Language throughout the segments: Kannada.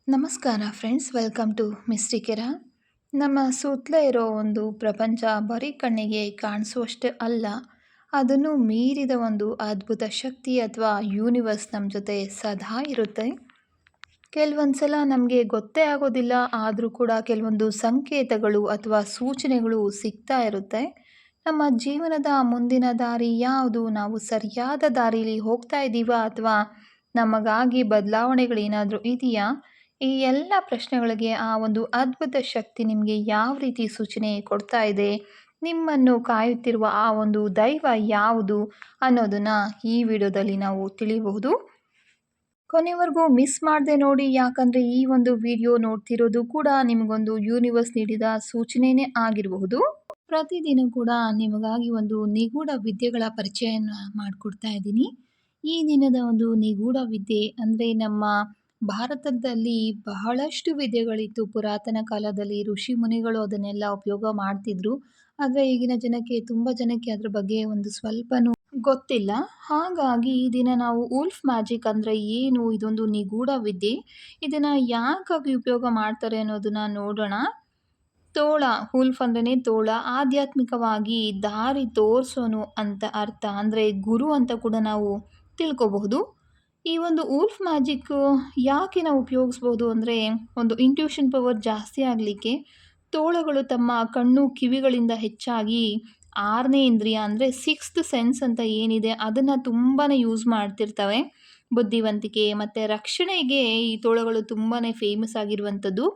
ನಮಸ್ಕಾರ ಫ್ರೆಂಡ್ಸ್, ವೆಲ್ಕಮ್ ಟು ಮಿಸ್ಟಿಕೆರ. ನಮ್ಮ ಸುತ್ತಲೇ ಇರೋ ಒಂದು ಪ್ರಪಂಚ ಬರೀ ಕಣ್ಣಿಗೆ ಕಾಣಿಸುವಷ್ಟೇ ಅಲ್ಲ, ಅದನ್ನು ಮೀರಿದ ಒಂದು ಅದ್ಭುತ ಶಕ್ತಿ ಅಥವಾ ಯೂನಿವರ್ಸ್ ನಮ್ಮ ಜೊತೆ ಸದಾ ಇರುತ್ತೆ. ಕೆಲವೊಂದು ಸಲ ನಮಗೆ ಗೊತ್ತೇ ಆಗೋದಿಲ್ಲ, ಆದರೂ ಕೂಡ ಕೆಲವೊಂದು ಸಂಕೇತಗಳು ಅಥವಾ ಸೂಚನೆಗಳು ಸಿಗ್ತಾ ಇರುತ್ತೆ. ನಮ್ಮ ಜೀವನದ ಮುಂದಿನ ದಾರಿ ಯಾವುದು, ನಾವು ಸರಿಯಾದ ದಾರಿಲಿ ಹೋಗ್ತಾ ಇದ್ದೀವಾ ಅಥವಾ ನಮಗಾಗಿ ಬದಲಾವಣೆಗಳೇನಾದರೂ ಇದೆಯಾ, ಈ ಎಲ್ಲ ಪ್ರಶ್ನೆಗಳಿಗೆ ಆ ಒಂದು ಅದ್ಭುತ ಶಕ್ತಿ ನಿಮಗೆ ಯಾವ ರೀತಿ ಸೂಚನೆ ಕೊಡ್ತಾ ಇದೆ, ನಿಮ್ಮನ್ನು ಕಾಯುತ್ತಿರುವ ಆ ಒಂದು ದೈವ ಯಾವುದು ಅನ್ನೋದನ್ನು ಈ ವಿಡಿಯೋದಲ್ಲಿ ನಾವು ತಿಳಿಯಬಹುದು. ಕೊನೆವರೆಗೂ ಮಿಸ್ ಮಾಡದೆ ನೋಡಿ, ಯಾಕಂದರೆ ಈ ಒಂದು ವಿಡಿಯೋ ನೋಡ್ತಿರೋದು ಕೂಡ ನಿಮಗೊಂದು ಯೂನಿವರ್ಸ್ ನೀಡಿದ ಸೂಚನೆಯೇ ಆಗಿರಬಹುದು. ಪ್ರತಿದಿನ ಕೂಡ ನಿಮಗಾಗಿ ಒಂದು ನಿಗೂಢ ವಿದ್ಯೆಗಳ ಪರಿಚಯನ ಮಾಡಿಕೊಡ್ತಾ ಇದ್ದೀನಿ. ಈ ದಿನದ ಒಂದು ನಿಗೂಢ ವಿದ್ಯೆ ಅಂದರೆ, ನಮ್ಮ ಭಾರತದಲ್ಲಿ ಬಹಳಷ್ಟು ವಿದ್ಯೆಗಳಿತ್ತು. ಪುರಾತನ ಕಾಲದಲ್ಲಿ ಋಷಿ ಮುನಿಗಳು ಅದನ್ನೆಲ್ಲ ಉಪಯೋಗ ಮಾಡ್ತಿದ್ರು. ಆದರೆ ಈಗಿನ ಜನಕ್ಕೆ, ತುಂಬ ಜನಕ್ಕೆ ಅದ್ರ ಬಗ್ಗೆ ಒಂದು ಸ್ವಲ್ಪನೂ ಗೊತ್ತಿಲ್ಲ. ಹಾಗಾಗಿ ಈ ದಿನ ನಾವು ಉಲ್ಫ್ ಮ್ಯಾಜಿಕ್ ಅಂದರೆ ಏನು, ಇದೊಂದು ನಿಗೂಢ ವಿದ್ಯೆ, ಇದನ್ನು ಯಾಕಾಗಿ ಉಪಯೋಗ ಮಾಡ್ತಾರೆ ಅನ್ನೋದನ್ನ ನೋಡೋಣ. ತೋಳ, ಉಲ್ಫ್ ಅಂದ್ರೇ ತೋಳ, ಆಧ್ಯಾತ್ಮಿಕವಾಗಿ ದಾರಿ ತೋರಿಸೋನು ಅಂತ ಅರ್ಥ, ಅಂದರೆ ಗುರು ಅಂತ ಕೂಡ ನಾವು ತಿಳ್ಕೊಬಹುದು. ಈ ಒಂದು ಉಲ್ಫ್ ಮ್ಯಾಜಿಕ್ ಯಾಕೆ ನಾವು ಉಪಯೋಗಿಸ್ಬೋದು ಅಂದರೆ, ಒಂದು ಇಂಟ್ಯೂಷನ್ ಪವರ್ ಜಾಸ್ತಿ ಆಗಲಿಕ್ಕೆ. ತೋಳಗಳು ತಮ್ಮ ಕಣ್ಣು ಕಿವಿಗಳಿಂದ ಹೆಚ್ಚಾಗಿ 6ನೇ ಇಂದ್ರಿಯ ಅಂದರೆ 6th ಸೆನ್ಸ್ ಅಂತ ಏನಿದೆ ಅದನ್ನು ತುಂಬಾ ಯೂಸ್ ಮಾಡ್ತಿರ್ತವೆ. ಬುದ್ಧಿವಂತಿಕೆ ಮತ್ತು ರಕ್ಷಣೆಗೆ ಈ ತೋಳಗಳು ತುಂಬಾ ಫೇಮಸ್ ಆಗಿರುವಂಥದ್ದು.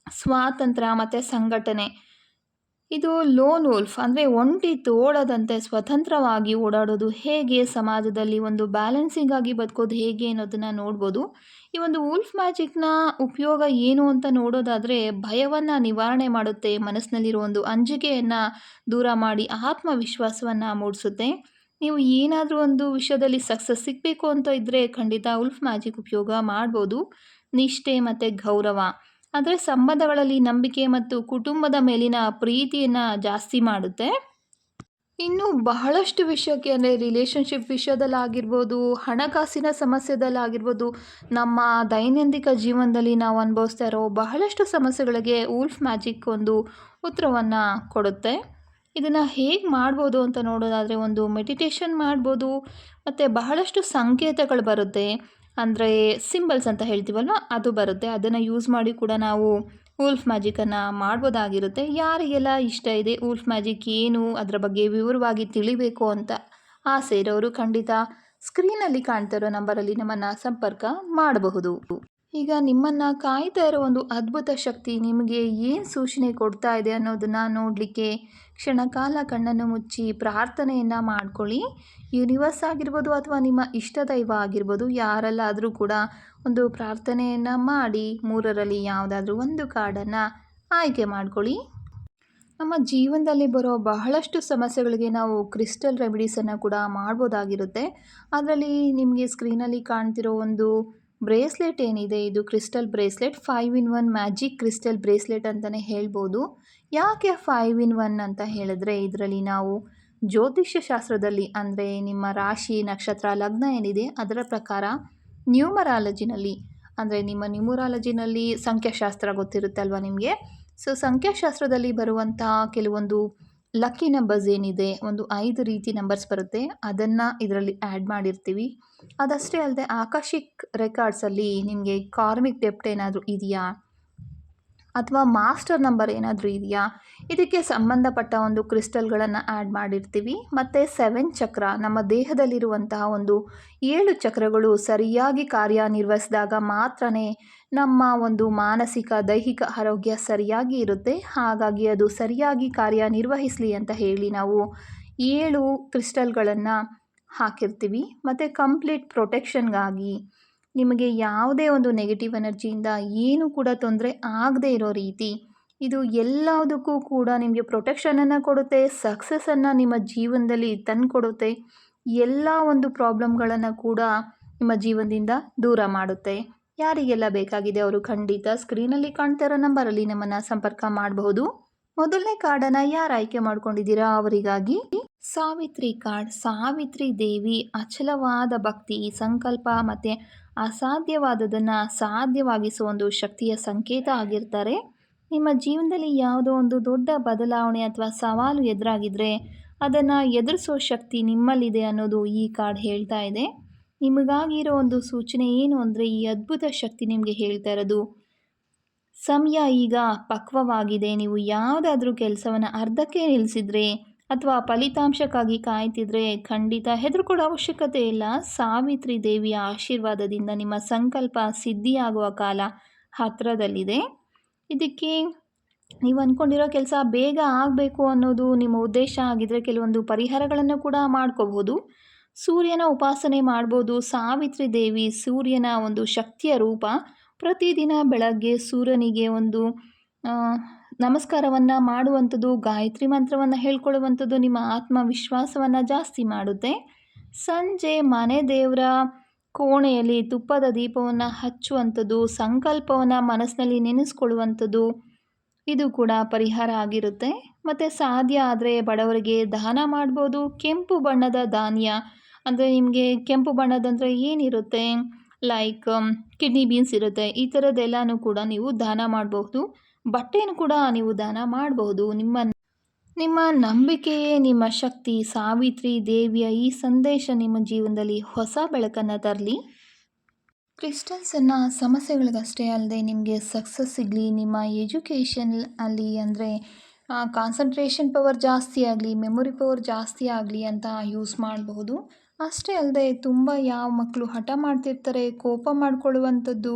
ಸ್ವಾತಂತ್ರ್ಯ ಮತ್ತು ಸಂಘಟನೆ, ಇದು ಲೋನ್ ವೋಲ್ಫ್ ಅಂದರೆ ಒಂಟಿ ತೋಳದಂತೆ ಸ್ವತಂತ್ರವಾಗಿ ಓಡಾಡೋದು ಹೇಗೆ, ಸಮಾಜದಲ್ಲಿ ಒಂದು ಬ್ಯಾಲೆನ್ಸಿಂಗ್ ಆಗಿ ಬದುಕೋದು ಹೇಗೆ ಅನ್ನೋದನ್ನು ನೋಡ್ಬೋದು. ಈ ಒಂದು ಉಲ್ಫ್ ಮ್ಯಾಜಿಕ್ನ ಉಪಯೋಗ ಏನು ಅಂತ ನೋಡೋದಾದರೆ, ಭಯವನ್ನು ನಿವಾರಣೆ ಮಾಡುತ್ತೆ, ಮನಸ್ಸಿನಲ್ಲಿರೋ ಒಂದು ಅಂಜಿಕೆಯನ್ನು ದೂರ ಮಾಡಿ ಆತ್ಮವಿಶ್ವಾಸವನ್ನು ಮೂಡಿಸುತ್ತೆ. ನೀವು ಏನಾದರೂ ಒಂದು ವಿಷಯದಲ್ಲಿ ಸಕ್ಸಸ್ ಸಿಗಬೇಕು ಅಂತ ಇದ್ದರೆ ಖಂಡಿತ ಉಲ್ಫ್ ಮ್ಯಾಜಿಕ್ ಉಪಯೋಗ ಮಾಡ್ಬೋದು. ನಿಷ್ಠೆ ಮತ್ತು ಗೌರವ ಅಂದರೆ ಸಂಬಂಧಗಳಲ್ಲಿ ನಂಬಿಕೆ ಮತ್ತು ಕುಟುಂಬದ ಮೇಲಿನ ಪ್ರೀತಿಯನ್ನು ಜಾಸ್ತಿ ಮಾಡುತ್ತೆ. ಇನ್ನು ಬಹಳಷ್ಟು ವಿಷಯಕ್ಕೆ ಅಂದರೆ ರಿಲೇಷನ್ಶಿಪ್ ವಿಷಯದಲ್ಲಾಗಿರ್ಬೋದು, ಹಣಕಾಸಿನ ಸಮಸ್ಯೆದಲ್ಲಾಗಿರ್ಬೋದು, ನಮ್ಮ ದೈನಂದಿನ ಜೀವನದಲ್ಲಿ ನಾವು ಅನುಭವಿಸ್ತಾ ಇರೋ ಬಹಳಷ್ಟು ಸಮಸ್ಯೆಗಳಿಗೆ ಉಲ್ಫ್ ಮ್ಯಾಜಿಕ್ ಒಂದು ಉತ್ತರವನ್ನು ಕೊಡುತ್ತೆ. ಇದನ್ನು ಹೇಗೆ ಮಾಡ್ಬೋದು ಅಂತ ನೋಡೋದಾದರೆ, ಒಂದು ಮೆಡಿಟೇಷನ್ ಮಾಡ್ಬೋದು ಮತ್ತು ಬಹಳಷ್ಟು ಸಂಕೇತಗಳು ಬರುತ್ತೆ, ಅಂದರೆ ಸಿಂಬಲ್ಸ್ ಅಂತ ಹೇಳ್ತೀವಲ್ವ, ಅದು ಬರುತ್ತೆ. ಅದನ್ನು ಯೂಸ್ ಮಾಡಿ ಕೂಡ ನಾವು ಉಲ್ಫ್ ಮ್ಯಾಜಿಕನ್ನು ಮಾಡ್ಬೋದಾಗಿರುತ್ತೆ. ಯಾರಿಗೆಲ್ಲ ಇಷ್ಟ ಇದೆ ಉಲ್ಫ್ ಮ್ಯಾಜಿಕ್ ಏನು, ಅದರ ಬಗ್ಗೆ ವಿವರವಾಗಿ ತಿಳಿಬೇಕು ಅಂತ ಆಸೆ ಇರೋರು ಖಂಡಿತ ಸ್ಕ್ರೀನಲ್ಲಿ ಕಾಣ್ತಾ ಇರೋ ನಂಬರಲ್ಲಿ ನಮ್ಮನ್ನು ಸಂಪರ್ಕ ಮಾಡಬಹುದು. ಈಗ ನಿಮ್ಮನ್ನು ಕಾಯ್ತಾ ಇರೋ ಒಂದು ಅದ್ಭುತ ಶಕ್ತಿ ನಿಮಗೆ ಏನು ಸೂಚನೆ ಕೊಡ್ತಾ ಇದೆ ಅನ್ನೋದನ್ನು ನೋಡಲಿಕ್ಕೆ ಕ್ಷಣಕಾಲ ಕಣ್ಣನ್ನು ಮುಚ್ಚಿ ಪ್ರಾರ್ಥನೆಯನ್ನು ಮಾಡ್ಕೊಳ್ಳಿ. ಯೂನಿವರ್ಸ್ ಆಗಿರ್ಬೋದು ಅಥವಾ ನಿಮ್ಮ ಇಷ್ಟ ದೈವ ಆಗಿರ್ಬೋದು, ಯಾರಲ್ಲಾದರೂ ಕೂಡ ಒಂದು ಪ್ರಾರ್ಥನೆಯನ್ನು ಮಾಡಿ 3ರಲ್ಲಿ ಯಾವುದಾದ್ರೂ ಒಂದು ಕಾರ್ಡನ್ನು ಆಯ್ಕೆ ಮಾಡ್ಕೊಳ್ಳಿ. ನಮ್ಮ ಜೀವನದಲ್ಲಿ ಬರೋ ಬಹಳಷ್ಟು ಸಮಸ್ಯೆಗಳಿಗೆ ನಾವು ಕ್ರಿಸ್ಟಲ್ ರೆಮಿಡೀಸನ್ನು ಕೂಡ ಮಾಡ್ಬೋದಾಗಿರುತ್ತೆ. ಅದರಲ್ಲಿ ನಿಮಗೆ ಸ್ಕ್ರೀನಲ್ಲಿ ಕಾಣ್ತಿರೋ ಒಂದು ಬ್ರೇಸ್ಲೆಟ್ ಏನಿದೆ, ಇದು crystal bracelet, 5-in-1 magic crystal bracelet ಅಂತಲೇ ಹೇಳ್ಬೋದು. ಯಾಕೆ 5-in-1 ಅಂತ ಹೇಳಿದ್ರೆ, ಇದರಲ್ಲಿ ನಾವು ಜ್ಯೋತಿಷ್ಯ ಶಾಸ್ತ್ರದಲ್ಲಿ ಅಂದರೆ ನಿಮ್ಮ ರಾಶಿ, ನಕ್ಷತ್ರ, ಲಗ್ನ ಏನಿದೆ ಅದರ ಪ್ರಕಾರ ನ್ಯೂಮರಾಲಜಿನಲ್ಲಿ, ಅಂದರೆ ನಿಮ್ಮ ನ್ಯೂಮರಾಲಜಿನಲ್ಲಿ ಸಂಖ್ಯಾಶಾಸ್ತ್ರ ಗೊತ್ತಿರುತ್ತಲ್ವ ನಿಮಗೆ. ಸೊ ಸಂಖ್ಯಾಶಾಸ್ತ್ರದಲ್ಲಿ ಬರುವಂಥ ಕೆಲವೊಂದು ಲಕ್ಕಿ ನಂಬರ್ಸ್ ಏನಿದೆ, ಒಂದು 5 ರೀತಿ ನಂಬರ್ಸ್ ಬರುತ್ತೆ, ಅದನ್ನು ಇದರಲ್ಲಿ ಆ್ಯಡ್ ಮಾಡಿರ್ತೀವಿ. ಅದಷ್ಟೇ ಅಲ್ಲದೆ ಆಕಾಶಿಕ್ ರೆಕಾರ್ಡ್ಸಲ್ಲಿ ನಿಮಗೆ ಕಾರ್ಮಿಕ್ ಡೆಪ್ಟ್ ಏನಾದರೂ ಇದೆಯಾ ಅಥವಾ ಮಾಸ್ಟರ್ ನಂಬರ್ ಏನಾದರೂ ಇದೆಯಾ, ಇದಕ್ಕೆ ಸಂಬಂಧಪಟ್ಟ ಒಂದು ಕ್ರಿಸ್ಟಲ್ಗಳನ್ನು ಆ್ಯಡ್ ಮಾಡಿರ್ತೀವಿ. ಮತ್ತು 7 ಚಕ್ರ, ನಮ್ಮ ದೇಹದಲ್ಲಿರುವಂತಹ ಒಂದು 7 ಚಕ್ರಗಳು ಸರಿಯಾಗಿ ಕಾರ್ಯನಿರ್ವಹಿಸಿದಾಗ ಮಾತ್ರ ನಮ್ಮ ಒಂದು ಮಾನಸಿಕ ದೈಹಿಕ ಆರೋಗ್ಯ ಸರಿಯಾಗಿ ಇರುತ್ತೆ. ಹಾಗಾಗಿ ಅದು ಸರಿಯಾಗಿ ಕಾರ್ಯನಿರ್ವಹಿಸಲಿ ಅಂತ ಹೇಳಿ ನಾವು 7 ಕ್ರಿಸ್ಟಲ್ಗಳನ್ನು ಹಾಕಿರ್ತೀವಿ. ಮತ್ತು ಕಂಪ್ಲೀಟ್ ಪ್ರೊಟೆಕ್ಷನ್ಗಾಗಿ, ನಿಮಗೆ ಯಾವುದೇ ಒಂದು ನೆಗೆಟಿವ್ ಎನರ್ಜಿಯಿಂದ ಏನು ಕೂಡ ತೊಂದರೆ ಆಗದೇ ಇರೋ ರೀತಿ, ಇದು ಎಲ್ಲದಕ್ಕೂ ಕೂಡ ನಿಮಗೆ ಪ್ರೊಟೆಕ್ಷನನ್ನು ಕೊಡುತ್ತೆ, ಸಕ್ಸಸ್ಸನ್ನು ನಿಮ್ಮ ಜೀವನದಲ್ಲಿ ತಂದುಕೊಡುತ್ತೆ, ಎಲ್ಲ ಒಂದು ಪ್ರಾಬ್ಲಮ್ಗಳನ್ನು ಕೂಡ ನಿಮ್ಮ ಜೀವನದಿಂದ ದೂರ ಮಾಡುತ್ತೆ. ಯಾರಿಗೆಲ್ಲ ಬೇಕಾಗಿದೆ ಅವರು ಖಂಡಿತ ಸ್ಕ್ರೀನಲ್ಲಿ ಕಾಣ್ತಾ ಇರೋ ನಂಬರಲ್ಲಿ ನಮ್ಮನ್ನು ಸಂಪರ್ಕ ಮಾಡಬಹುದು. ಮೊದಲನೇ ಕಾರ್ಡನ್ನು ಯಾರು ಆಯ್ಕೆ ಮಾಡ್ಕೊಂಡಿದ್ದೀರಾ ಅವರಿಗಾಗಿ ಸಾವಿತ್ರಿ ಕಾರ್ಡ್. ಸಾವಿತ್ರಿ ದೇವಿ ಅಚಲವಾದ ಭಕ್ತಿ, ಸಂಕಲ್ಪ ಮತ್ತು ಅಸಾಧ್ಯವಾದದನ್ನು ಸಾಧ್ಯವಾಗಿಸುವ ಒಂದು ಶಕ್ತಿಯ ಸಂಕೇತ ಆಗಿರ್ತಾರೆ. ನಿಮ್ಮ ಜೀವನದಲ್ಲಿ ಯಾವುದೋ ಒಂದು ದೊಡ್ಡ ಬದಲಾವಣೆ ಅಥವಾ ಸವಾಲು ಎದುರಾಗಿದ್ದರೆ ಅದನ್ನು ಎದುರಿಸೋ ಶಕ್ತಿ ನಿಮ್ಮಲ್ಲಿದೆ ಅನ್ನೋದು ಈ ಕಾರ್ಡ್ ಹೇಳ್ತಾ ಇದೆ. ನಿಮಗಾಗಿರೋ ಒಂದು ಸೂಚನೆ ಏನು ಅಂದರೆ, ಈ ಅದ್ಭುತ ಶಕ್ತಿ ನಿಮಗೆ ಹೇಳ್ತಾ ಇರೋದು, ಸಮಯ ಈಗ ಪಕ್ವವಾಗಿದೆ. ನೀವು ಯಾವುದಾದ್ರೂ ಕೆಲಸವನ್ನು ಅರ್ಧಕ್ಕೆ ನಿಲ್ಲಿಸಿದ್ರೆ ಅಥವಾ ಫಲಿತಾಂಶಕ್ಕಾಗಿ ಕಾಯ್ತಿದ್ರೆ ಖಂಡಿತ ಹೆದರ್ಕೊಳ್ಳೋ ಅವಶ್ಯಕತೆ ಇಲ್ಲ. ಸಾವಿತ್ರಿ ದೇವಿಯ ಆಶೀರ್ವಾದದಿಂದ ನಿಮ್ಮ ಸಂಕಲ್ಪ ಸಿದ್ಧಿಯಾಗುವ ಕಾಲ ಹತ್ತಿರದಲ್ಲಿದೆ. ಇದಕ್ಕೆ ನೀವು ಅಂದ್ಕೊಂಡಿರೋ ಕೆಲಸ ಬೇಗ ಆಗಬೇಕು ಅನ್ನೋದು ನಿಮ್ಮ ಉದ್ದೇಶ ಆಗಿದ್ದರೆ ಕೆಲವೊಂದು ಪರಿಹಾರಗಳನ್ನು ಕೂಡ ಮಾಡ್ಕೋಬಹುದು. ಸೂರ್ಯನ ಉಪಾಸನೆ ಮಾಡ್ಬೋದು. ಸಾವಿತ್ರಿ ದೇವಿ ಸೂರ್ಯನ ಒಂದು ಶಕ್ತಿಯ ರೂಪ. ಪ್ರತಿದಿನ ಬೆಳಗ್ಗೆ ಸೂರ್ಯನಿಗೆ ಒಂದು ನಮಸ್ಕಾರವನ್ನು ಮಾಡುವಂಥದ್ದು, ಗಾಯತ್ರಿ ಮಂತ್ರವನ್ನು ಹೇಳ್ಕೊಳ್ಳುವಂಥದ್ದು ನಿಮ್ಮ ಆತ್ಮವಿಶ್ವಾಸವನ್ನು ಜಾಸ್ತಿ ಮಾಡುತ್ತೆ. ಸಂಜೆ ಮನೆ ದೇವರ ಕೋಣೆಯಲ್ಲಿ ತುಪ್ಪದ ದೀಪವನ್ನು ಹಚ್ಚುವಂಥದ್ದು, ಸಂಕಲ್ಪವನ್ನು ಮನಸ್ಸಿನಲ್ಲಿ ನೆನೆಸ್ಕೊಳ್ಳುವಂಥದ್ದು, ಇದು ಕೂಡ ಪರಿಹಾರ ಆಗಿರುತ್ತೆ. ಮತ್ತು ಸಾಧ್ಯ ಆದರೆ ಬಡವರಿಗೆ ದಾನ ಮಾಡ್ಬೋದು. ಕೆಂಪು ಬಣ್ಣದ ಧಾನ್ಯ ಅಂದರೆ ನಿಮಗೆ ಕೆಂಪು ಬಣ್ಣದಂದರೆ ಏನಿರುತ್ತೆ, ಲೈಕ್ ಕಿಡ್ನಿ ಬೀನ್ಸ್ ಇರುತ್ತೆ, ಈ ಥರದ್ದೆಲ್ಲನೂ ಕೂಡ ನೀವು ದಾನ ಮಾಡಬಹುದು. ಬಟ್ಟೆಯನ್ನು ಕೂಡ ನೀವು ದಾನ ಮಾಡಬಹುದು. ನಿಮ್ಮ ನಂಬಿಕೆಯೇ ನಿಮ್ಮ ಶಕ್ತಿ. ಸಾವಿತ್ರಿ ದೇವಿಯ ಈ ಸಂದೇಶ ನಿಮ್ಮ ಜೀವನದಲ್ಲಿ ಹೊಸ ಬೆಳಕನ್ನು ತರಲಿ. ಕ್ರಿಸ್ಟಲ್ಸನ್ನು ಸಮಸ್ಯೆಗಳಿಗಷ್ಟೇ ಅಲ್ಲದೆ ನಿಮಗೆ ಸಕ್ಸಸ್ ಸಿಗಲಿ, ನಿಮ್ಮ ಎಜುಕೇಷನ್ ಅಲ್ಲಿ ಅಂದರೆ ಕಾನ್ಸಂಟ್ರೇಷನ್ ಪವರ್ ಜಾಸ್ತಿ ಆಗಲಿ, ಮೆಮೊರಿ ಪವರ್ ಜಾಸ್ತಿ ಆಗಲಿ ಅಂತ ಯೂಸ್ ಮಾಡಬಹುದು. ಅಷ್ಟೇ ಅಲ್ಲದೆ ತುಂಬ ಯಾವ ಮಕ್ಕಳು ಹಠ ಮಾಡ್ತಿರ್ತಾರೆ, ಕೋಪ ಮಾಡಿಕೊಳ್ಳುವಂಥದ್ದು,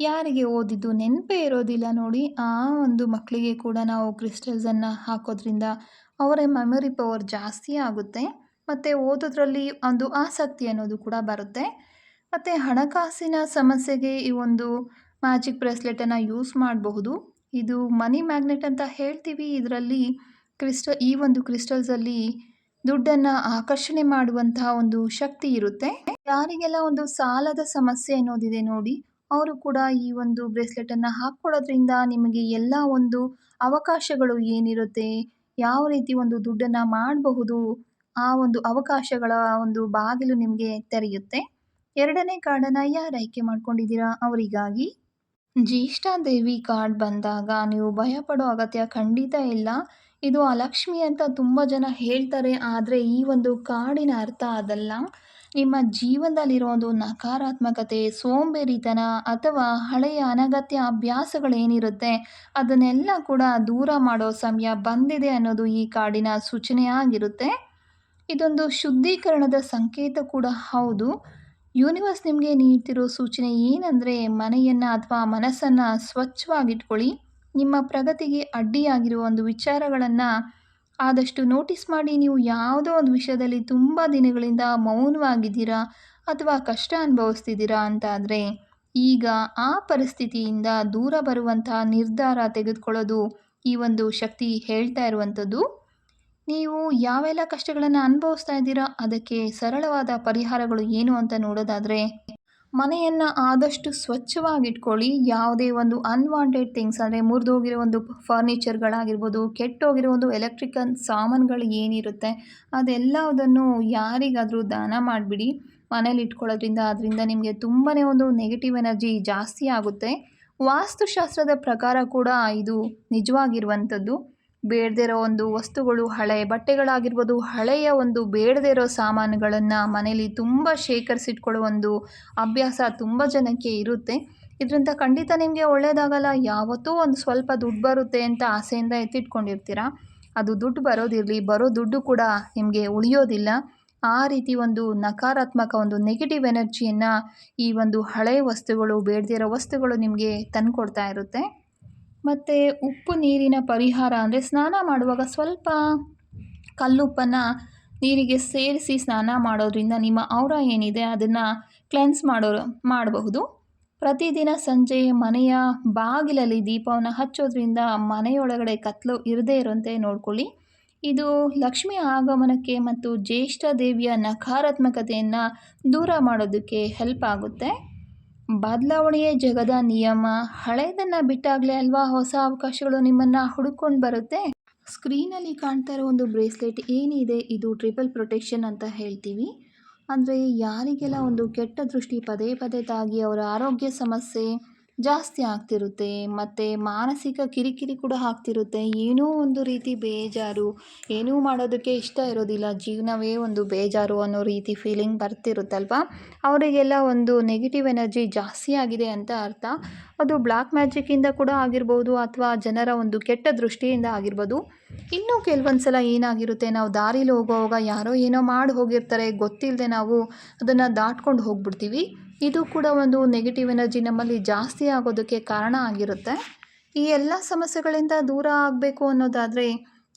ಯಾರಿಗೆ ಓದಿದ್ದು ನೆನಪೇ ಇರೋದಿಲ್ಲ ನೋಡಿ, ಆ ಒಂದು ಮಕ್ಕಳಿಗೆ ಕೂಡ ನಾವು ಕ್ರಿಸ್ಟಲ್ಸನ್ನು ಹಾಕೋದ್ರಿಂದ ಅವರ ಮೆಮೊರಿ ಪವರ್ ಜಾಸ್ತಿ ಆಗುತ್ತೆ ಮತ್ತು ಓದೋದ್ರಲ್ಲಿ ಒಂದು ಆಸಕ್ತಿ ಅನ್ನೋದು ಕೂಡ ಬರುತ್ತೆ. ಮತ್ತು ಹಣಕಾಸಿನ ಸಮಸ್ಯೆಗೆ ಈ ಒಂದು ಮ್ಯಾಜಿಕ್ ಬ್ರೇಸ್ಲೆಟನ್ನು ಯೂಸ್ ಮಾಡಬಹುದು. ಇದು ಮನಿ ಮ್ಯಾಗ್ನೆಟ್ ಅಂತ ಹೇಳ್ತೀವಿ. ಇದರಲ್ಲಿ ಈ ಒಂದು ಕ್ರಿಸ್ಟಲ್ಸಲ್ಲಿ ದುಡ್ಡನ್ನು ಆಕರ್ಷಣೆ ಮಾಡುವಂತಹ ಒಂದು ಶಕ್ತಿ ಇರುತ್ತೆ. ಯಾರಿಗೆಲ್ಲ ಒಂದು ಸಾಲದ ಸಮಸ್ಯೆ ಅನ್ನೋದಿದೆ ನೋಡಿ, ಅವರು ಕೂಡ ಈ ಒಂದು ಬ್ರೇಸ್ಲೆಟನ್ನು ಹಾಕ್ಕೊಳ್ಳೋದ್ರಿಂದ ನಿಮಗೆ ಎಲ್ಲ ಒಂದು ಅವಕಾಶಗಳು ಏನಿರುತ್ತೆ, ಯಾವ ರೀತಿ ಒಂದು ದುಡ್ಡನ್ನು ಮಾಡಬಹುದು, ಆ ಒಂದು ಅವಕಾಶಗಳ ಒಂದು ಬಾಗಿಲು ನಿಮಗೆ ತೆರೆಯುತ್ತೆ. ಎರಡನೇ ಕಾರ್ಡನ್ನು ಯಾರು ಆಯ್ಕೆ ಮಾಡ್ಕೊಂಡಿದ್ದೀರಾ ಅವರಿಗಾಗಿ. ಜ್ಯೇಷ್ಠಾದೇವಿ ಕಾರ್ಡ್ ಬಂದಾಗ ನೀವು ಭಯಪಡೋ ಅಗತ್ಯ ಖಂಡಿತ ಇಲ್ಲ. ಇದು ಅಲಕ್ಷ್ಮಿ ಅಂತ ತುಂಬ ಜನ ಹೇಳ್ತಾರೆ, ಆದರೆ ಈ ಒಂದು ಕಾರ್ಡಿನ ಅರ್ಥ ಅದಲ್ಲ. ನಿಮ್ಮ ಜೀವನದಲ್ಲಿರೋ ಒಂದು ನಕಾರಾತ್ಮಕತೆ, ಸೋಂಬೇರಿತನ ಅಥವಾ ಹಳೆಯ ಅನಗತ್ಯ ಅಭ್ಯಾಸಗಳೇನಿರುತ್ತೆ ಅದನ್ನೆಲ್ಲ ಕೂಡ ದೂರ ಮಾಡೋ ಸಮಯ ಬಂದಿದೆ ಅನ್ನೋದು ಈ ಕಾರ್ಡಿನ ಸೂಚನೆಯಾಗಿರುತ್ತೆ. ಇದೊಂದು ಶುದ್ಧೀಕರಣದ ಸಂಕೇತ ಕೂಡ ಹೌದು. ಯೂನಿವರ್ಸ್ ನಿಮಗೆ ನೀಡ್ತಿರೋ ಸೂಚನೆ ಏನಂದರೆ, ಮನೆಯನ್ನು ಅಥವಾ ಮನಸ್ಸನ್ನು ಸ್ವಚ್ಛವಾಗಿಟ್ಕೊಳ್ಳಿ. ನಿಮ್ಮ ಪ್ರಗತಿಗೆ ಅಡ್ಡಿಯಾಗಿರುವ ಒಂದು ವಿಚಾರಗಳನ್ನು ಆದಷ್ಟು ನೋಟಿಸ್ ಮಾಡಿ. ನೀವು ಯಾವುದೋ ಒಂದು ವಿಷಯದಲ್ಲಿ ತುಂಬ ದಿನಗಳಿಂದ ಮೌನವಾಗಿದ್ದೀರಾ ಅಥವಾ ಕಷ್ಟ ಅನುಭವಿಸ್ತಿದ್ದೀರಾ ಅಂತಾದರೆ ಈಗ ಆ ಪರಿಸ್ಥಿತಿಯಿಂದ ದೂರ ಬರುವಂತಹ ನಿರ್ಧಾರ ತೆಗೆದುಕೊಳ್ಳೋದು ಈ ಒಂದು ಶಕ್ತಿ ಹೇಳ್ತಾ ಇರುವಂಥದ್ದು. ನೀವು ಯಾವೆಲ್ಲ ಕಷ್ಟಗಳನ್ನು ಅನುಭವಿಸ್ತಾ ಇದ್ದೀರಾ ಅದಕ್ಕೆ ಸರಳವಾದ ಪರಿಹಾರಗಳು ಏನು ಅಂತ ನೋಡೋದಾದರೆ, ಮನೆಯನ್ನು ಆದಷ್ಟು ಸ್ವಚ್ಛವಾಗಿಟ್ಕೊಳ್ಳಿ. ಯಾವುದೇ ಒಂದು ಅನ್ವಾಂಟೆಡ್ ಥಿಂಗ್ಸ್ ಅಂದರೆ ಮುರಿದೋಗಿರೋ ಒಂದು ಫರ್ನಿಚರ್ಗಳಾಗಿರ್ಬೋದು, ಕೆಟ್ಟೋಗಿರೋ ಒಂದು ಎಲೆಕ್ಟ್ರಿಕಲ್ ಸಾಮಾನುಗಳು ಏನಿರುತ್ತೆ ಅದೆಲ್ಲದನ್ನು ಯಾರಿಗಾದರೂ ದಾನ ಮಾಡಿಬಿಡಿ. ಮನೇಲಿ ಇಟ್ಕೊಳ್ಳೋದ್ರಿಂದ ಅದರಿಂದ ನಿಮಗೆ ತುಂಬಾ ಒಂದು ನೆಗೆಟಿವ್ ಎನರ್ಜಿ ಜಾಸ್ತಿ ಆಗುತ್ತೆ. ವಾಸ್ತುಶಾಸ್ತ್ರದ ಪ್ರಕಾರ ಕೂಡ ಇದು ನಿಜವಾಗಿರುವಂಥದ್ದು. ಬೇಡದೇ ಇರೋ ಒಂದು ವಸ್ತುಗಳು, ಹಳೆ ಬಟ್ಟೆಗಳಾಗಿರ್ಬೋದು, ಹಳೆಯ ಒಂದು ಬೇಡದೇ ಇರೋ ಸಾಮಾನುಗಳನ್ನು ಮನೇಲಿ ತುಂಬ ಶೇಖರಿಸಿಟ್ಕೊಳ್ಳೋ ಒಂದು ಅಭ್ಯಾಸ ತುಂಬ ಜನಕ್ಕೆ ಇರುತ್ತೆ. ಇದರಿಂದ ಖಂಡಿತ ನಿಮಗೆ ಒಳ್ಳೆಯದಾಗಲ್ಲ. ಯಾವತ್ತೂ ಒಂದು ಸ್ವಲ್ಪ ದುಡ್ಡು ಬರುತ್ತೆ ಅಂತ ಆಸೆಯಿಂದ ಎತ್ತಿಟ್ಕೊಂಡಿರ್ತೀರ, ಅದು ದುಡ್ಡು ಬರೋದಿರಲಿ, ಬರೋ ದುಡ್ಡು ಕೂಡ ನಿಮಗೆ ಉಳಿಯೋದಿಲ್ಲ. ಆ ರೀತಿ ಒಂದು ನಕಾರಾತ್ಮಕ ಒಂದು ನೆಗೆಟಿವ್ ಎನರ್ಜಿಯನ್ನು ಈ ಒಂದು ಹಳೆಯ ವಸ್ತುಗಳು, ಬೇಡದೇ ಇರೋ ವಸ್ತುಗಳು ನಿಮಗೆ ತಂದುಕೊಡ್ತಾ ಇರುತ್ತೆ. ಮತ್ತು ಉಪ್ಪು ನೀರಿನ ಪರಿಹಾರ ಅಂದರೆ, ಸ್ನಾನ ಮಾಡುವಾಗ ಸ್ವಲ್ಪ ಕಲ್ಲುಪ್ಪನ್ನು ನೀರಿಗೆ ಸೇರಿಸಿ ಸ್ನಾನ ಮಾಡೋದ್ರಿಂದ ನಿಮ್ಮ ಔರಾ ಏನಿದೆ ಅದನ್ನು ಕ್ಲೆನ್ಸ್ ಮಾಡಬಹುದು. ಪ್ರತಿದಿನ ಸಂಜೆ ಮನೆಯ ಬಾಗಿಲಲ್ಲಿ ದೀಪವನ್ನು ಹಚ್ಚೋದ್ರಿಂದ ಮನೆಯೊಳಗಡೆ ಕತ್ತಲು ಇರದೇ ಇರುವಂತೆ ನೋಡ್ಕೊಳ್ಳಿ. ಇದು ಲಕ್ಷ್ಮಿ ಆಗಮನಕ್ಕೆ ಮತ್ತು ಜ್ಯೇಷ್ಠ ದೇವಿಯ ನಕಾರಾತ್ಮಕತೆಯನ್ನು ದೂರ ಮಾಡೋದಕ್ಕೆ ಹೆಲ್ಪ್ ಆಗುತ್ತೆ. ಬದಲಾವಣೆಯೇ ಜಗದ ನಿಯಮ. ಹಳೆಯದನ್ನು ಬಿಟ್ಟಾಗಲೇ ಅಲ್ವಾ ಹೊಸ ಅವಕಾಶಗಳು ನಿಮ್ಮನ್ನು ಹುಡುಕೊಂಡು ಬರುತ್ತೆ. ಸ್ಕ್ರೀನಲ್ಲಿ ಕಾಣ್ತಾ ಇರೋ ಒಂದು ಬ್ರೇಸ್ಲೆಟ್ ಏನಿದೆ ಇದು ಟ್ರಿಪಲ್ ಪ್ರೊಟೆಕ್ಷನ್ ಅಂತ ಹೇಳ್ತೀವಿ. ಅಂದರೆ ಯಾರಿಗೆಲ್ಲ ಒಂದು ಕೆಟ್ಟ ದೃಷ್ಟಿ ಪದೇ ಪದೇ ತಾಗಿ ಅವರ ಆರೋಗ್ಯ ಸಮಸ್ಯೆ ಜಾಸ್ತಿ ಆಗ್ತಿರುತ್ತೆ ಮತ್ತು ಮಾನಸಿಕ ಕಿರಿಕಿರಿ ಕೂಡ ಆಗ್ತಿರುತ್ತೆ. ಏನೋ ಒಂದು ರೀತಿ ಬೇಜಾರು, ಏನೂ ಮಾಡೋದಕ್ಕೆ ಇಷ್ಟ ಇರೋದಿಲ್ಲ, ಜೀವನವೇ ಒಂದು ಬೇಜಾರು ಅನ್ನೋ ರೀತಿ ಫೀಲಿಂಗ್ ಬರ್ತಿರುತ್ತಲ್ವ. ಅವರಿಗೆಲ್ಲ ಒಂದು ನೆಗೆಟಿವ್ ಎನರ್ಜಿ ಜಾಸ್ತಿ ಆಗಿದೆ ಅಂತ ಅರ್ಥ. ಅದು ಬ್ಲ್ಯಾಕ್ ಮ್ಯಾಜಿಕ್ಕಿಂದ ಕೂಡ ಆಗಿರ್ಬೋದು ಅಥವಾ ಜನರ ಒಂದು ಕೆಟ್ಟ ದೃಷ್ಟಿಯಿಂದ ಆಗಿರ್ಬೋದು. ಇನ್ನೂ ಕೆಲವೊಂದು ಸಲ ಏನಾಗಿರುತ್ತೆ, ನಾವು ದಾರಿಲಿ ಹೋಗುವಾಗ ಯಾರೋ ಏನೋ ಮಾಡಿ ಹೋಗಿರ್ತಾರೆ, ಗೊತ್ತಿಲ್ಲದೆ ನಾವು ಅದನ್ನು ದಾಟ್ಕೊಂಡು ಹೋಗ್ಬಿಡ್ತೀವಿ. ಇದು ಕೂಡ ಒಂದು ನೆಗೆಟಿವ್ ಎನರ್ಜಿ ನಮ್ಮಲ್ಲಿ ಜಾಸ್ತಿ ಆಗೋದಕ್ಕೆ ಕಾರಣ ಆಗಿರುತ್ತೆ. ಈ ಎಲ್ಲ ಸಮಸ್ಯೆಗಳಿಂದ ದೂರ ಆಗಬೇಕು ಅನ್ನೋದಾದರೆ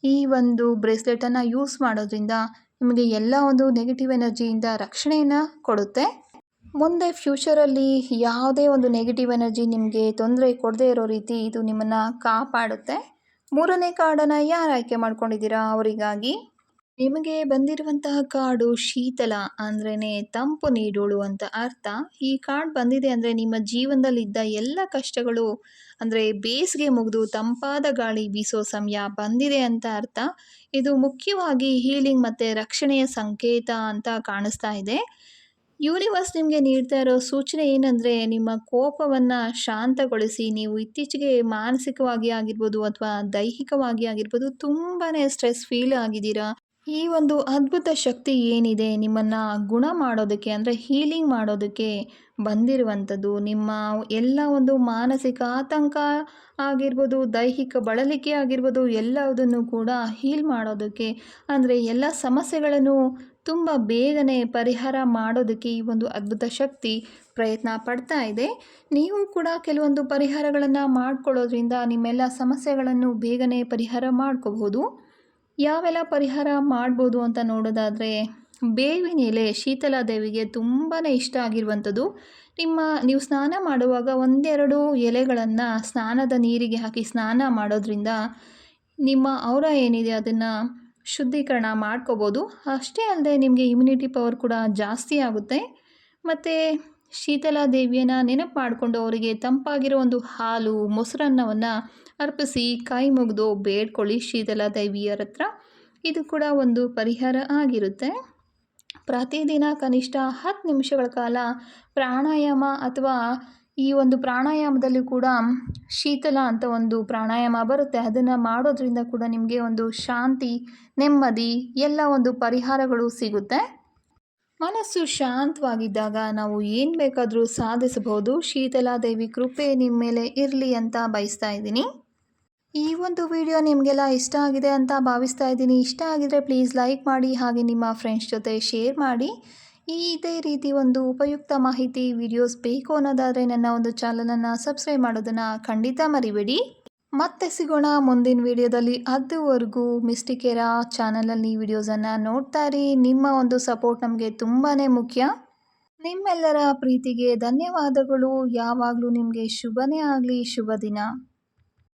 ಈ ಒಂದು ಬ್ರೇಸ್ಲೆಟನ್ನು ಯೂಸ್ ಮಾಡೋದ್ರಿಂದ ನಿಮಗೆ ಎಲ್ಲ ಒಂದು ನೆಗೆಟಿವ್ ಎನರ್ಜಿಯಿಂದ ರಕ್ಷಣೆಯನ್ನು ಕೊಡುತ್ತೆ. ಮುಂದೆ ಫ್ಯೂಚರಲ್ಲಿ ಯಾವುದೇ ಒಂದು ನೆಗೆಟಿವ್ ಎನರ್ಜಿ ನಿಮಗೆ ತೊಂದರೆ ಕೊಡದೇ ಇರೋ ರೀತಿ ಇದು ನಿಮ್ಮನ್ನು ಕಾಪಾಡುತ್ತೆ. 3ನೇ ಕಾರ್ಡನ್ನು ಯಾರು ಆಯ್ಕೆ ಮಾಡ್ಕೊಂಡಿದ್ದೀರಾ ಅವರಿಗಾಗಿ ನಿಮಗೆ ಬಂದಿರುವಂತಹ ಕಾರ್ಡು ಶೀತಲ ಅಂದ್ರೇ ತಂಪು ನೀಡೋಳು ಅಂತ ಅರ್ಥ. ಈ ಕಾರ್ಡ್ ಬಂದಿದೆ ಅಂದರೆ ನಿಮ್ಮ ಜೀವನದಲ್ಲಿದ್ದ ಎಲ್ಲ ಕಷ್ಟಗಳು ಅಂದರೆ ಬೇಸಿಗೆ ಮುಗಿದು ತಂಪಾದ ಗಾಳಿ ಬೀಸೋ ಸಮಯ ಬಂದಿದೆ ಅಂತ ಅರ್ಥ. ಇದು ಮುಖ್ಯವಾಗಿ ಹೀಲಿಂಗ್ ಮತ್ತು ರಕ್ಷಣೆಯ ಸಂಕೇತ ಅಂತ ಕಾಣಿಸ್ತಾ ಇದೆ. ಯೂನಿವರ್ಸ್ ನಿಮಗೆ ನೀಡ್ತಾ ಇರೋ ಸೂಚನೆ ಏನಂದರೆ, ನಿಮ್ಮ ಕೋಪವನ್ನು ಶಾಂತಗೊಳಿಸಿ. ನೀವು ಇತ್ತೀಚೆಗೆ ಮಾನಸಿಕವಾಗಿ ಆಗಿರ್ಬೋದು ಅಥವಾ ದೈಹಿಕವಾಗಿ ಆಗಿರ್ಬೋದು ತುಂಬಾ ಸ್ಟ್ರೆಸ್ ಫೀಲ್ ಆಗಿದ್ದೀರಾ. ಈ ಒಂದು ಅದ್ಭುತ ಶಕ್ತಿ ಏನಿದೆ ನಿಮ್ಮನ್ನು ಗುಣ ಮಾಡೋದಕ್ಕೆ ಅಂದರೆ ಹೀಲಿಂಗ್ ಮಾಡೋದಕ್ಕೆ ಬಂದಿರುವಂಥದ್ದು. ನಿಮ್ಮ ಎಲ್ಲ ಒಂದು ಮಾನಸಿಕ ಆತಂಕ ಆಗಿರ್ಬೋದು, ದೈಹಿಕ ಬಳಲಿಕೆ ಆಗಿರ್ಬೋದು, ಎಲ್ಲದನ್ನು ಕೂಡ ಹೀಲ್ ಮಾಡೋದಕ್ಕೆ ಅಂದರೆ ಎಲ್ಲ ಸಮಸ್ಯೆಗಳನ್ನು ತುಂಬ ಬೇಗನೆ ಪರಿಹಾರ ಮಾಡೋದಕ್ಕೆ ಈ ಒಂದು ಅದ್ಭುತ ಶಕ್ತಿ ಪ್ರಯತ್ನ ಪಡ್ತಾ ಇದೆ. ನೀವು ಕೂಡ ಕೆಲವೊಂದು ಪರಿಹಾರಗಳನ್ನು ಮಾಡ್ಕೊಳ್ಳೋದ್ರಿಂದ ನಿಮ್ಮೆಲ್ಲ ಸಮಸ್ಯೆಗಳನ್ನು ಬೇಗನೆ ಪರಿಹಾರ ಮಾಡ್ಕೋಬಹುದು. ಯಾವೆಲ್ಲ ಪರಿಹಾರ ಮಾಡ್ಬೋದು ಅಂತ ನೋಡೋದಾದರೆ, ಬೇವಿನ ಎಲೆ ಶೀತಲಾ ದೇವಿಗೆ ತುಂಬಾ ಇಷ್ಟ ಆಗಿರುವಂಥದ್ದು. ನೀವು ಸ್ನಾನ ಮಾಡುವಾಗ 1-2 ಎಲೆಗಳನ್ನು ಸ್ನಾನದ ನೀರಿಗೆ ಹಾಕಿ ಸ್ನಾನ ಮಾಡೋದ್ರಿಂದ ನಿಮ್ಮ ಔರ ಏನಿದೆ ಅದನ್ನು ಶುದ್ಧೀಕರಣ ಮಾಡ್ಕೋಬೋದು. ಅಷ್ಟೇ ಅಲ್ಲದೆ ನಿಮಗೆ ಇಮ್ಯುನಿಟಿ ಪವರ್ ಕೂಡ ಜಾಸ್ತಿ ಆಗುತ್ತೆ. ಮತ್ತು ಶೀತಲಾ ದೇವಿಯನ್ನು ನೆನಪು ಮಾಡಿಕೊಂಡು ಅವರಿಗೆ ತಂಪಾಗಿರೋ ಒಂದು ಹಾಲು ಮೊಸರನ್ನವನ್ನು ಅರ್ಪಿಸಿ ಕೈ ಮುಗಿದು ಬೇಡ್ಕೊಳ್ಳಿ ಶೀತಲಾ ದೇವಿಯರ ಹತ್ರ. ಇದು ಕೂಡ ಒಂದು ಪರಿಹಾರ ಆಗಿರುತ್ತೆ. ಪ್ರತಿದಿನ ಕನಿಷ್ಠ 10 ನಿಮಿಷಗಳ ಕಾಲ ಪ್ರಾಣಾಯಾಮ ಅಥವಾ ಈ ಒಂದು ಪ್ರಾಣಾಯಾಮದಲ್ಲಿ ಕೂಡ ಶೀತಲ ಅಂತ ಒಂದು ಪ್ರಾಣಾಯಾಮ ಬರುತ್ತೆ, ಅದನ್ನು ಮಾಡೋದ್ರಿಂದ ಕೂಡ ನಿಮಗೆ ಒಂದು ಶಾಂತಿ, ನೆಮ್ಮದಿ ಎಲ್ಲ ಒಂದು ಪರಿಹಾರಗಳು ಸಿಗುತ್ತೆ. ಮನಸ್ಸು ಶಾಂತವಾಗಿದ್ದಾಗ ನಾವು ಏನು ಬೇಕಾದರೂ ಸಾಧಿಸಬಹುದು. ಶೀತಲಾ ದೇವಿ ಕೃಪೆ ನಿಮ್ಮ ಮೇಲೆ ಇರಲಿ ಅಂತ ಬಯಸ್ತಾ ಇದ್ದೀನಿ. ಈ ಒಂದು ವಿಡಿಯೋ ನಿಮಗೆಲ್ಲ ಇಷ್ಟ ಆಗಿದೆ ಅಂತ ಭಾವಿಸ್ತಾ ಇದ್ದೀನಿ. ಇಷ್ಟ ಆಗಿದರೆ ಪ್ಲೀಸ್ ಲೈಕ್ ಮಾಡಿ, ಹಾಗೆ ನಿಮ್ಮ ಫ್ರೆಂಡ್ಸ್ ಜೊತೆ ಶೇರ್ ಮಾಡಿ. ಇದೇ ರೀತಿ ಒಂದು ಉಪಯುಕ್ತ ಮಾಹಿತಿ ವಿಡಿಯೋಸ್ ಬೇಕು ಅನ್ನೋದಾದರೆ ನನ್ನ ಒಂದು ಚಾನಲನ್ನು ಸಬ್ಸ್ಕ್ರೈಬ್ ಮಾಡೋದನ್ನು ಖಂಡಿತ ಮರಿಬೇಡಿ. ಮತ್ತೆ ಸಿಗೋಣ ಮುಂದಿನ ವಿಡಿಯೋದಲ್ಲಿ. ಅದುವರೆಗೂ ಮಿಸ್ಟಿಕೇರಾ ಚಾನಲಲ್ಲಿ ವಿಡಿಯೋಸನ್ನು ನೋಡ್ತಾ ಇರಿ. ನಿಮ್ಮ ಒಂದು ಸಪೋರ್ಟ್ ನಮಗೆ ತುಂಬಾ ಮುಖ್ಯ. ನಿಮ್ಮೆಲ್ಲರ ಪ್ರೀತಿಗೆ ಧನ್ಯವಾದಗಳು. ಯಾವಾಗಲೂ ನಿಮಗೆ ಶುಭನೇ ಆಗಲಿ. ಶುಭ ದಿನ.